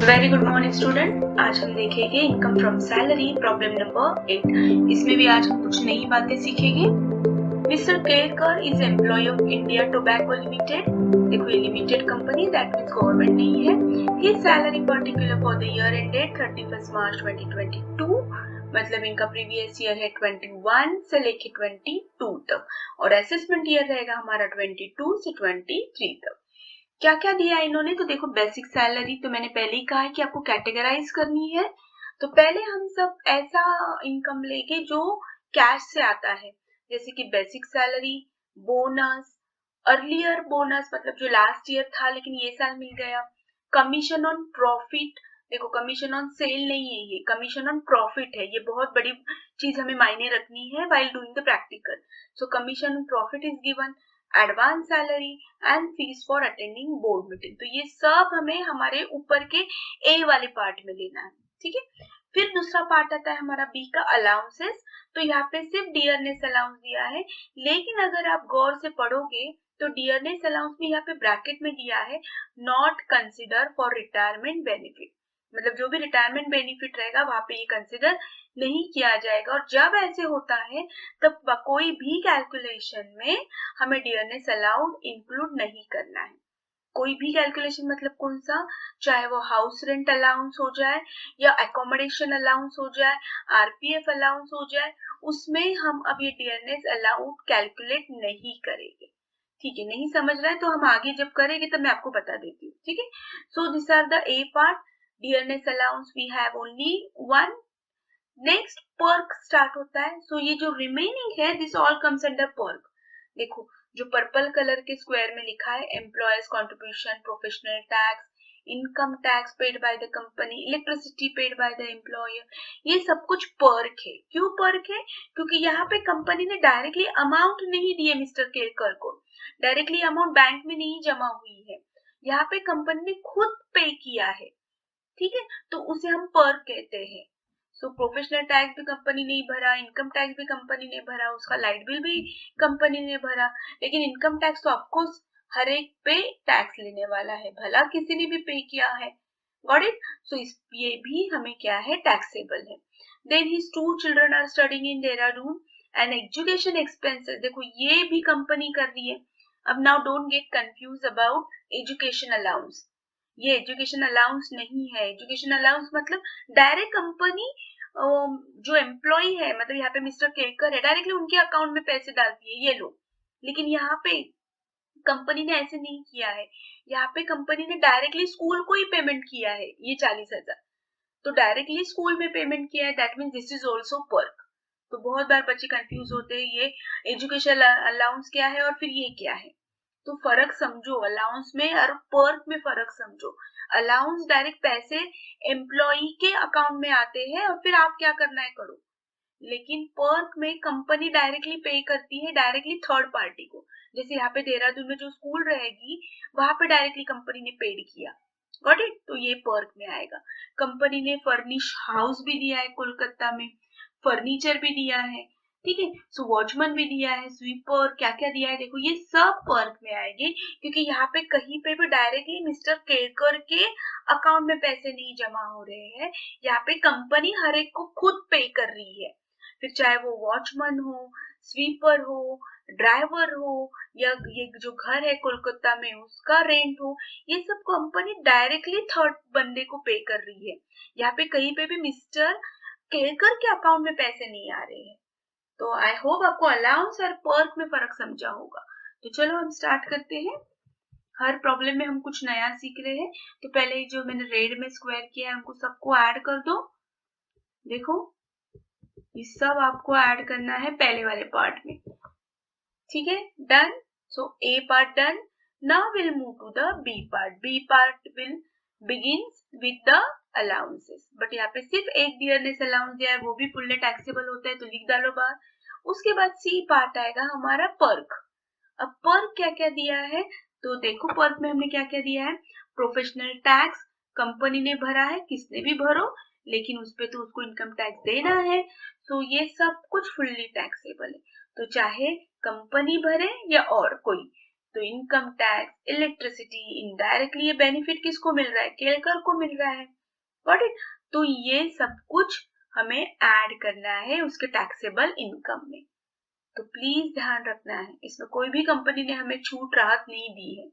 Very good morning student. आज हम देखेंगे income from salary problem number 8। इसमें भी आज हम कुछ नई बातें सीखेंगे। Mister Kerkar is employ of India tobacco limited. देखो ये limited company that means government नहीं है। His salary particular for the year ended 31 March 2022, मतलब इनका प्रीवियस ईयर है 21 से लेके 22 तक, और असेसमेंट ईयर रहेगा हमारा 22 से 23 तक। क्या क्या दिया है इन्होंने, तो देखो बेसिक सैलरी तो मैंने पहले ही कहा है कि आपको कैटेगराइज करनी है। तो पहले हम सब ऐसा इनकम लेके जो कैश से आता है, जैसे कि basic salary, bonus, earlier bonus मतलब जो लास्ट ईयर था लेकिन ये साल मिल गया, कमीशन ऑन प्रॉफिट। देखो कमीशन ऑन सेल नहीं है, ये कमीशन ऑन प्रॉफिट है। ये बहुत बड़ी चीज हमें मायने रखनी है while doing the practical. So commission on profit is given, advance salary and fees for attending board meeting. तो ये सब हमें हमारे ऊपर के ए वाले पार्ट में लेना है, ठीक है। फिर दूसरा पार्ट आता है हमारा बी का, अलाउंसेस। तो यहाँ पे सिर्फ डियरनेस अलाउंस दिया है, लेकिन अगर आप गौर से पढ़ोगे तो डियरनेस अलाउंस में यहाँ पे ब्रैकेट में दिया है not consider for retirement benefit. मतलब जो भी रिटायरमेंट बेनिफिट रहेगा वहां पे ये कंसिडर नहीं किया जाएगा। और जब ऐसे होता है तब कोई भी कैलकुलेशन में हमें डियरनेस अलाउड इंक्लूड नहीं करना है। कोई भी कैलकुलेशन मतलब कौन सा, चाहे वो हाउस रेंट अलाउंस हो जाए या अकोमोडेशन अलाउंस हो जाए, आरपीएफ अलाउंस हो जाए, उसमें हम अब ये डियरनेस अलाउड कैलकुलेट नहीं करेंगे। ठीक है, नहीं समझ रहे हैं तो हम आगे जब करेंगे तब मैं आपको बता देती हूँ, ठीक है। So this are the A part, dearness allowance we have only one. Next perk start होता है। सो ये जो रिमेनिंग है this all comes under perk. देखो जो पर्पल कलर के स्क्वायर में लिखा है, employer's contribution, professional tax, income tax paid by the company, electricity paid by the employer, ये सब कुछ पर्क है। क्यों पर्क है? क्योंकि यहाँ पे कंपनी ने डायरेक्टली अमाउंट नहीं दिए मिस्टर केरकर को, डायरेक्टली अमाउंट बैंक में नहीं जमा हुई है, यहाँ पे कंपनी ने खुद पे किया है, ठीक है। तो उसे हम पर्क कहते हैं। सो प्रोफेशनल टैक्स भी कंपनी ने भरा, इनकम टैक्स भी कंपनी ने भरा, उसका लाइट बिल भी कंपनी ने भरा, लेकिन इनकम टैक्स तो ऑफकोर्स हर एक पे टैक्स लेने वाला है, भला किसी ने भी पे किया है। Got it? सो ये भी हमें क्या है, टैक्सेबल है। Then his 2 children are studying in Dehradun and education expenses, देखो ये भी कंपनी कर रही है। अब now don't get confuse about education allowance. ये एजुकेशन अलाउंस नहीं है। एजुकेशन अलाउंस मतलब डायरेक्ट कंपनी जो एम्प्लॉय है, मतलब यहाँ पे मिस्टर केकर है, डायरेक्टली उनके अकाउंट में पैसे डालती है, ये लो। लेकिन यहाँ पे कंपनी ने ऐसे नहीं किया है। यहाँ पे कंपनी ने डायरेक्टली स्कूल को ही पेमेंट किया है, ये 40,000 तो डायरेक्टली स्कूल में पेमेंट किया है। That mean this is also perk. तो बहुत बार बच्चे कंफ्यूज होते हैं, ये एजुकेशन अलाउंस क्या है और फिर ये क्या है। तो फर्क समझो, अलाउंस में और पर्क में फर्क समझो। अलाउंस डायरेक्ट पैसे एम्प्लॉय के अकाउंट में आते हैं और फिर आप क्या करना है करो, लेकिन पर्क में कंपनी डायरेक्टली पे करती है, डायरेक्टली थर्ड पार्टी को। जैसे यहाँ पे देहरादून में जो स्कूल रहेगी वहां पे डायरेक्टली कंपनी ने पेड किया। Got it? तो ये पर्क में आएगा। कंपनी ने फर्निश हाउस भी दिया है कोलकाता में, फर्नीचर भी दिया है, ठीक है। सो वॉचमैन भी दिया है, स्वीपर, क्या क्या दिया है देखो, ये सब पर्क में आएंगे, क्योंकि यहाँ पे कहीं पे भी डायरेक्टली मिस्टर केरकर के अकाउंट में पैसे नहीं जमा हो रहे हैं। यहाँ पे कंपनी हर एक को खुद पे कर रही है। फिर चाहे वो वॉचमैन हो, स्वीपर हो, ड्राइवर हो, या ये जो घर है कोलकाता में उसका रेंट हो, ये सब कंपनी डायरेक्टली थर्ड बंदे को पे कर रही है। यहाँ पे कहीं पे भी मिस्टर केरकर के अकाउंट में पैसे नहीं आ रहे हैं। तो आई होप आपको अलाउंस और पर्क में फर्क समझा होगा। तो चलो हम स्टार्ट करते हैं। हर प्रॉब्लम में हम कुछ नया सीख रहे हैं। तो पहले जो मैंने रेड में स्क्वायर किया है उनको सबको ऐड कर दो। देखो ये सब आपको ऐड करना है पहले वाले पार्ट में, ठीक है। Done. So A part done. Now will move to the B part. B part will begins with the allowances, but यहाँ पे सिर्फ एक डियरनेस अलाउंस दिया है, वो भी फुल्ली टैक्सेबल होता है तो लिख डालो बाहर। उसके बाद सी पार्ट आएगा हमारा पर्क। अब पर्क क्या क्या दिया है, तो देखो पर्क में हमने क्या क्या दिया है। प्रोफेशनल टैक्स कंपनी ने भरा है, किसने भी भरो, लेकिन उस पे तो उसको इनकम टैक्स देना है। तो ये सब कुछ फुल्ली टैक्सेबल है, तो चाहे कंपनी भरे या और कोई, तो इनकम टैक्स, इलेक्ट्रिसिटी, इनडायरेक्टली ये बेनिफिट किसको मिल रहा है? केलकर को मिल रहा है। Got it? तो ये सब कुछ हमें ऐड करना है उसके टैक्सेबल इनकम में। तो प्लीज ध्यान रखना है, इसमें कोई भी कंपनी ने हमें छूट राहत नहीं दी है।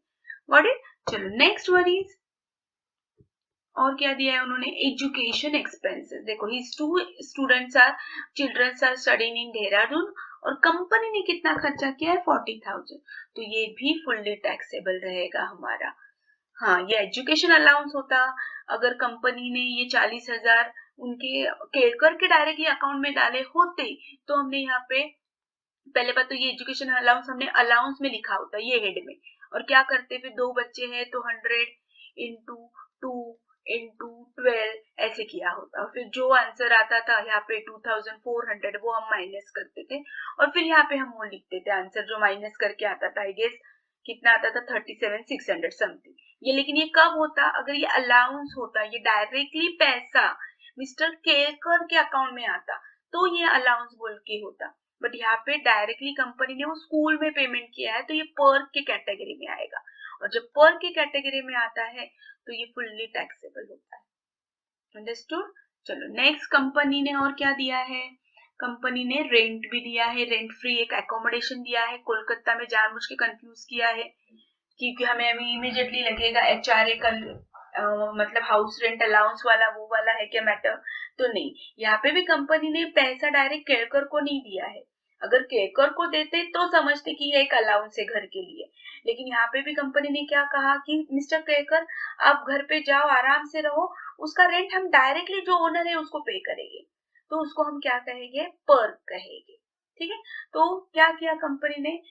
Got it? चलो नेक्स्ट वन इज, और क्या दिया है उन्होंने? Education expenses. देखो his two childrens are studying in Dehradun, और कंपनी ने कितना खर्चा किया है? 40,000। तो ये भी फुल्ली टैक्सेबल रहेगा हमारा। हाँ, ये एजुकेशन अलाउंस होता, अगर कंपनी ने ये 40,000 उनके केलकर के डायरेक्टली अकाउंट में डाले होते, तो हमने यहाँ पे पहले बात तो ये एजुकेशन अलाउंस हमने अलाउंस में लिखा होता ये हेड में, और क्या करते फिर 2 बच्चे हैं तो 100 इंटू 2 इंटू 12 ऐसे किया होता, और फिर जो आंसर आता था यहाँ पे 2400 वो हम माइनस करते थे, और फिर यहाँ पे हम वो लिखते थे आंसर जो माइनस करके आता था। आई गेस कितना आता था? 37,600 समथिंग ये। लेकिन ये कब होता? अगर ये अलाउंस होता, ये डायरेक्टली पैसा मिस्टर केलकर के अकाउंट में आता, तो ये अलाउंस बोल के होता। बट यहाँ पे डायरेक्टली कंपनी ने वो स्कूल में पेमेंट किया है, तो ये पर के कैटेगरी में आएगा, और जब पर के कैटेगरी में आता है तो ये फुल्ली टैक्सेबल होता है। अंडरस्टूड? चलो नेक्स्ट, कंपनी ने और क्या दिया है? कंपनी ने रेंट भी दिया है, रेंट फ्री एक एकोमोडेशन दिया है। कोलकाता में जानबूझ के कंफ्यूज किया है, क्योंकि हमें अभी इमीडिएटली लगेगा एचआरए का मतलब हाउस रेंट अलाउंस वाला वो वाला है क्या मैटर? तो नहीं, यहाँ पे भी कंपनी ने पैसा डायरेक्ट केलकर को नहीं दिया है। अगर केलकर को देते तो समझते कि ये एक अलाउंस है घर के लिए, लेकिन यहाँ पे भी कंपनी ने क्या कहा कि मिस्टर केलकर आप घर पे जाओ, आराम से रहो, उसका रेंट हम डायरेक्टली जो ओनर है उसको पे करेंगे, तो उसको हम क्या कहेंगे? पर कहेंगे। ठीक है? तो क्या किया कंपनी ने?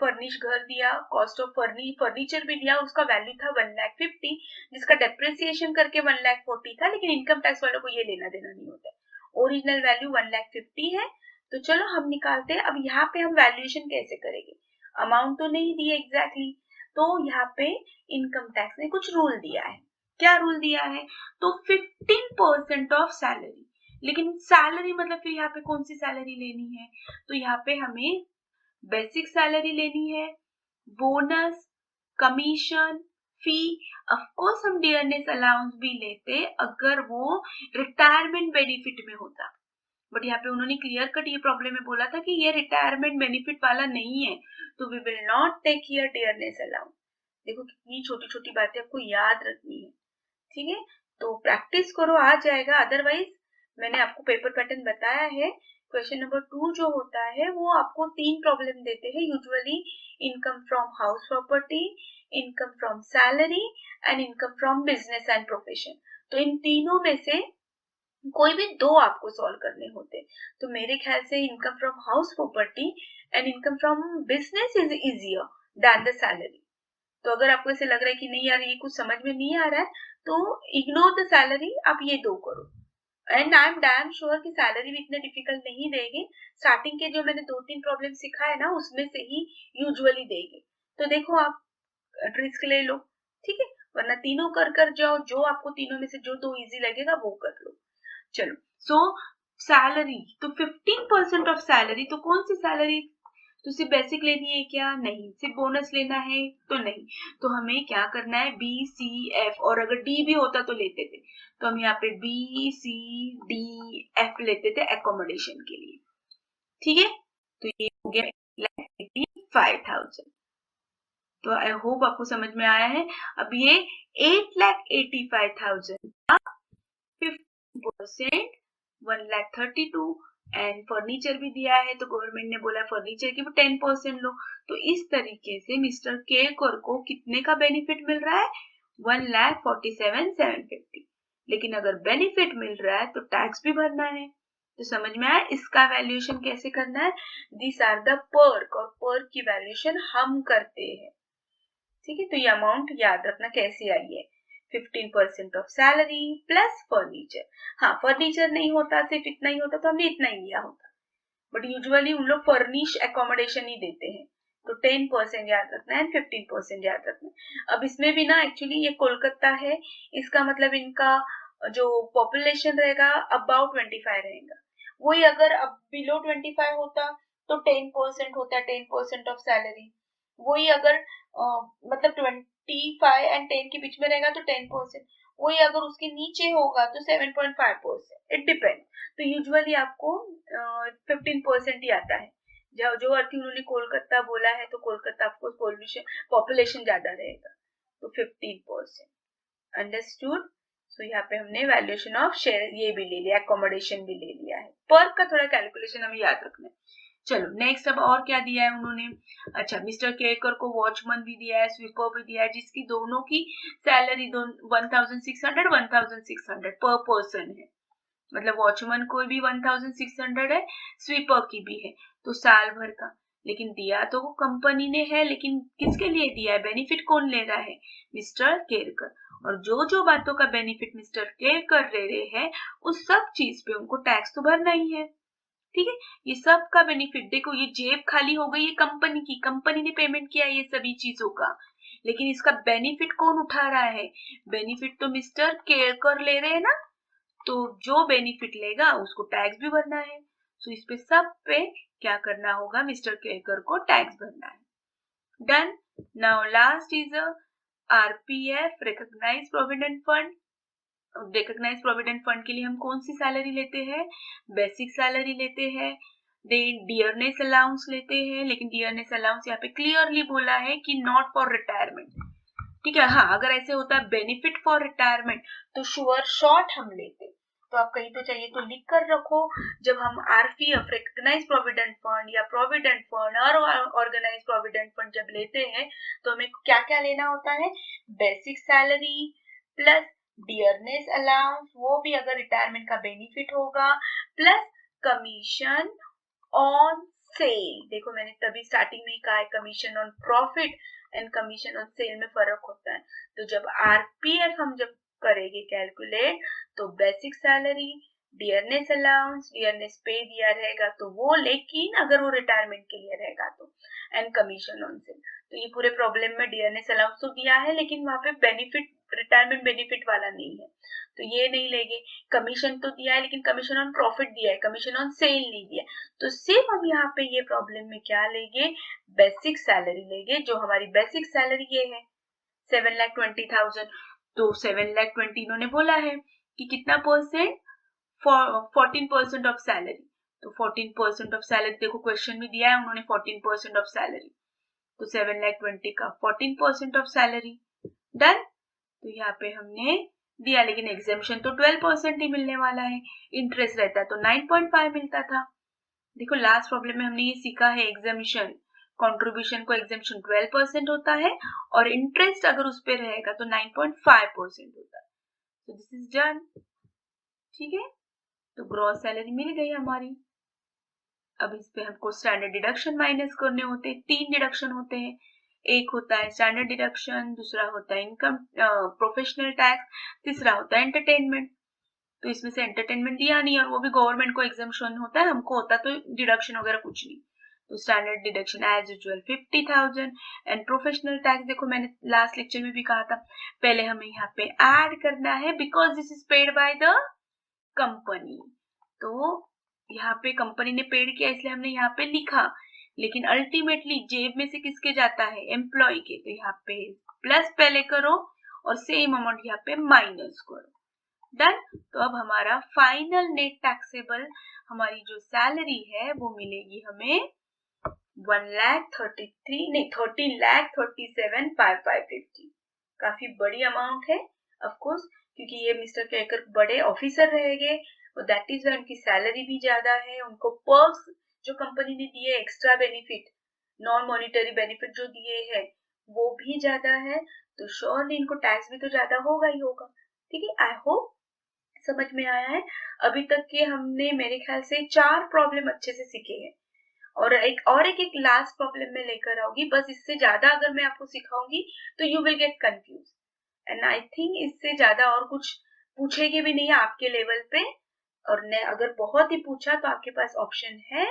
फर्निश घर दिया, कॉस्ट ऑफ फर्नीचर भी दिया, उसका वैल्यू था 1,50,000, जिसका डेप्रिसिएशन करके 1,40,000 था, लेकिन इनकम टैक्स वालों को ये लेना देना नहीं होता। ओरिजिनल वैल्यू 1,50,000 है, तो चलो हम निकालते हैं। अब यहाँ पे हम वैल्यूएशन कैसे करेंगे? अमाउंट तो नहीं दिए एग्जैक्टली, तो यहाँ पे इनकम टैक्स ने कुछ रूल दिया है। क्या रूल दिया है? तो 15% ऑफ सैलरी। लेकिन सैलरी मतलब फिर यहाँ पे कौन सी सैलरी लेनी है? तो यहाँ पे हमें बेसिक सैलरी लेनी है, bonus, commission, fee, of course हम डियरनेस अलाउंस भी लेते अगर वो रिटायरमेंट बेनिफिट में होता। बट यहाँ पे उन्होंने क्लियर कट ये प्रॉब्लम में बोला था कि ये रिटायरमेंट बेनिफिट वाला नहीं है, तो we will not take here dearness allowance. देखो कितनी छोटी छोटी बातें आपको याद रखनी है। ठीक है? तो प्रैक्टिस करो, आ जाएगा। अदरवाइज मैंने आपको पेपर पैटर्न बताया है। क्वेश्चन नंबर 2 जो होता है वो आपको 3 प्रॉब्लम देते हैं usually, income from house property, income from salary and income from business and profession. तो इन तीनों में से कोई भी 2 आपको सॉल्व करने होते। तो मेरे ख्याल से income from house property and income from business is easier then the salary. तो अगर आपको ऐसे लग रहा है कि नहीं यार ये कुछ समझ में नहीं आ रहा है, तो इग्नोर द सैलरी, आप ये 2 करो। And I am damn sure कि सैलरी भी इतने डिफिकल्ट नहीं देगी। स्टार्टिंग के जो मैंने 2-3 प्रॉब्लम सिखाए ना उसमें से ही यूजुअली देगी। तो देखो आप रिस्क ले लो, ठीक है? वरना तीनों कर जाओ, जो आपको तीनों में से जो 2 इजी लगेगा वो कर लो। चलो, सो सैलरी तो 15% ऑफ सैलरी, तो कौन सी सैलरी? तो सिर्फ बेसिक लेनी है क्या? नहीं। सिर्फ बोनस लेना है? तो नहीं। तो हमें क्या करना है? बी सी एफ, और अगर डी भी होता तो लेते थे, तो हम यहाँ पे बी सी डी एफ लेते थे एकोमोडेशन के लिए। ठीक है? तो ये हो गया 85,000। तो आई होप आपको समझ में आया है। अब ये 8,85,000 का 15% 1,32,000 एंड फर्नीचर भी दिया है, तो गवर्नमेंट ने बोला फर्नीचर की भी 10% लो। तो इस तरीके से मिस्टर केलकर को कितने का बेनिफिट मिल रहा है? 1,47,750। लेकिन अगर बेनिफिट मिल रहा है तो टैक्स भी भरना है। तो समझ में आया इसका वैल्यूएशन कैसे करना है? दिस आर द पर्क, और पर्क की वैल्यूएशन हम करते हैं। ठीक है? तो ये अमाउंट याद रखना कैसे आई है। 15% ऑफ सैलरी प्लस फर्नीचर। हाँ, फर्नीचर नहीं होता, सिर्फ इतना ही होता तो हमने इतना ही लिया होता, बट यूजुअली उन लोग फर्निश एकोमोडेशन ही देते हैं। तो 10% याद रखना है, 15% याद रखना है। अब इसमें भी ना एक्चुअली ये कोलकाता है, इसका मतलब इनका जो पॉपुलेशन रहेगा अबाउट 25 रहेगा। वही अगर अब बिलो 25 होता तो 10% होता है, 10% ऑफ सैलरी। वही अगर मतलब 25 एंड 10 के बीच में रहेगा तो 10%, वही अगर उसके नीचे होगा तो 7.5%, इट डिपेंड। तो यूजुअली आपको 15% ही आता है। जो अर्थ उन्होंने कोलकाता बोला है तो कोलकाता आपको पॉपुलेशन ज्यादा रहेगा, तो 15%। अंडरस्टूड। सो यहाँ पे हमने वैल्यूएशन ऑफ शेयर ये भी ले लिया, अकोमोडेशन भी ले लिया है। पर का थोड़ा कैलकुलेशन हमें याद रखना है। चलो नेक्स्ट अब और क्या दिया है उन्होंने। अच्छा, मिस्टर केकर को वॉचमैन भी दिया है, स्वीपर भी दिया है, जिसकी दोनों की सैलरी 1600 1600 पर पर्सन है। मतलब वॉचमैन को भी 1600 है, स्वीपर की भी है, तो साल भर का। लेकिन दिया तो वो कंपनी ने है, लेकिन किसके लिए दिया है, बेनिफिट कौन ले रहा है, मिस्टर केरकर। और जो जो बातों का बेनिफिट मिस्टर केरकर ले रहे हैं, उस सब चीज पे उनको टैक्स तो भरना ही है। ठीक है, ये सब का बेनिफिट देखो, ये जेब खाली हो गई है कंपनी की, कंपनी ने पेमेंट किया ये सभी चीजों का, लेकिन इसका बेनिफिट कौन उठा रहा है, बेनिफिट तो मिस्टर केरकर ले रहे हैं ना। तो जो बेनिफिट लेगा उसको टैक्स भी भरना है। सो इस पे सब पे क्या करना होगा, मिस्टर केरकर को टैक्स भरना है। Done. Now last is RPF, recognize provident fund. Recognize provident fund के लिए हम कौन सी सैलरी लेते हैं, बेसिक सैलरी लेते हैं। डियरनेस अलाउंस लेते हैं, लेकिन डियरनेस अलाउंस यहाँ पे क्लियरली बोला है कि नॉट फॉर रिटायरमेंट। ठीक है, हाँ अगर ऐसे होता है बेनिफिट फॉर रिटायरमेंट तो श्योर शॉर्ट हम लेते। तो आप कहीं तो चाहिए तो लिख कर रखो, जब हम आरपीएफ, रिकॉग्नाइज प्रोविडेंट फंड या प्रोविडेंट फंड और ऑर्गेनाइज प्रोविडेंट फंड जब लेते हैं तो हमें क्या क्या लेना होता है, basic salary plus dearness allowance, वो भी अगर रिटायरमेंट का बेनिफिट होगा, प्लस कमीशन ऑन सेल। देखो मैंने तभी स्टार्टिंग में ही कहा है, commission on profit and commission on sale में फर्क होता है। तो जब आरपीएफ हम जब करेंगे कैलकुलेट, तो basic salary, dearness allowance, dearness पे दिया रहेगा तो वो, लेकिन अगर वो रिटायरमेंट के लिए रहेगा तो, एंड कमीशन ऑन सेल। तो ये पूरे प्रॉब्लम में डियरनेस अलाउंस तो दिया है, लेकिन वहां पे बेनिफिट, रिटायरमेंट बेनिफिट वाला नहीं है, तो ये नहीं लेंगे। कमीशन तो दिया है, लेकिन कमीशन ऑन प्रॉफिट दिया है, कमीशन ऑन सेल नहीं दिया। तो सिर्फ हम यहाँ पे ये प्रॉब्लम में क्या लेंगे, बेसिक सैलरी लेंगे। जो हमारी बेसिक सैलरी ये है 7,20,000, तो 7,20,000 इन्होंने बोला है कि कितना परसेंट, 14% ऑफ सैलरी। तो 14% ऑफ सैलरी, देखो क्वेश्चन में दिया है उन्होंने 14% ऑफ सैलरी, तो 7,20,000 का 14% ऑफ सैलरी। डन। तो यहाँ पे हमने दिया, लेकिन एग्जेम्पशन तो 12% ही मिलने वाला है, इंटरेस्ट रहता तो 9.5 मिलता था। देखो लास्ट प्रॉब्लम में हमने ये सीखा है, एग्जामिशन कंट्रीब्यूशन को एग्जेम्पशन 12% होता है और इंटरेस्ट अगर उस पे रहेगा तो 9.5% होता है। तो दिस इज डन। ठीक है, तो ग्रॉस सैलरी मिल गई हमारी। अब इस पे हमको स्टैंडर्ड डिडक्शन माइनस करने होते हैं, 3 डिडक्शन होते हैं। एक होता है स्टैंडर्ड डिडक्शन, दूसरा होता है इनकम प्रोफेशनल टैक्स, तीसरा होता है एंटरटेनमेंट। तो इसमें से एंटरटेनमेंट दिया नहीं, और वो भी गवर्नमेंट को एग्जाम्पशन होता है, हमको होता तो डिडक्शन वगैरह कुछ नहीं। तो standard deduction as usual 50,000 and professional tax, देखो मैंने लास्ट लेक्चर में भी कहा था, पहले हमें यहाँ पे ऐड करना है because this is paid by the company. तो यहाँ पे कंपनी ने पेड किया इसलिए हमने यहाँ पे लिखा, लेकिन अल्टीमेटली जेब में से किसके जाता है, एम्प्लॉय के। तो यहाँ पे प्लस पहले करो और सेम अमाउंट यहाँ पे माइनस करो। डन। तो अब हमारा फाइनल नेट टैक्सेबल हमारी जो सैलरी है वो मिलेगी हमें 30,37,550। काफी बड़ी अमाउंट है ऑफ कोर्स, क्योंकि ये मिस्टर केकर बड़े ऑफिसर रहेंगे, और दैट इज वाई उनकी सैलरी भी ज्यादा है। उनको पर्क्स जो कंपनी ने दिए, extra benefit, non monetary benefit जो दिए हैं वो भी ज्यादा है, तो श्योरली इनको टैक्स भी तो ज्यादा होगा ही होगा। ठीक है, आई होप समझ में आया है। अभी तक के हमने मेरे ख्याल से 4 प्रॉब्लम अच्छे से सीखे हैं, और एक लास्ट प्रॉब्लम में लेकर आऊंगी, बस इससे ज्यादा अगर मैं आपको सिखाऊंगी तो you will get confuse, and I think इससे ज्यादा और कुछ पूछेगी भी नहीं आपके लेवल पे। और ने अगर बहुत ही पूछा तो आपके पास ऑप्शन है,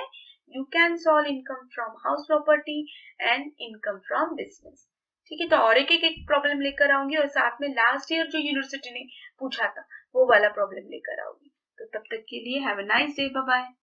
you can solve income from house property and income from business. ठीक है, तो और एक प्रॉब्लम लेकर आऊंगी, और साथ में लास्ट ईयर जो यूनिवर्सिटी ने पूछा था वो वाला प्रॉब्लम लेकर आऊंगी। तो तब तक के लिए have a nice day, bye bye.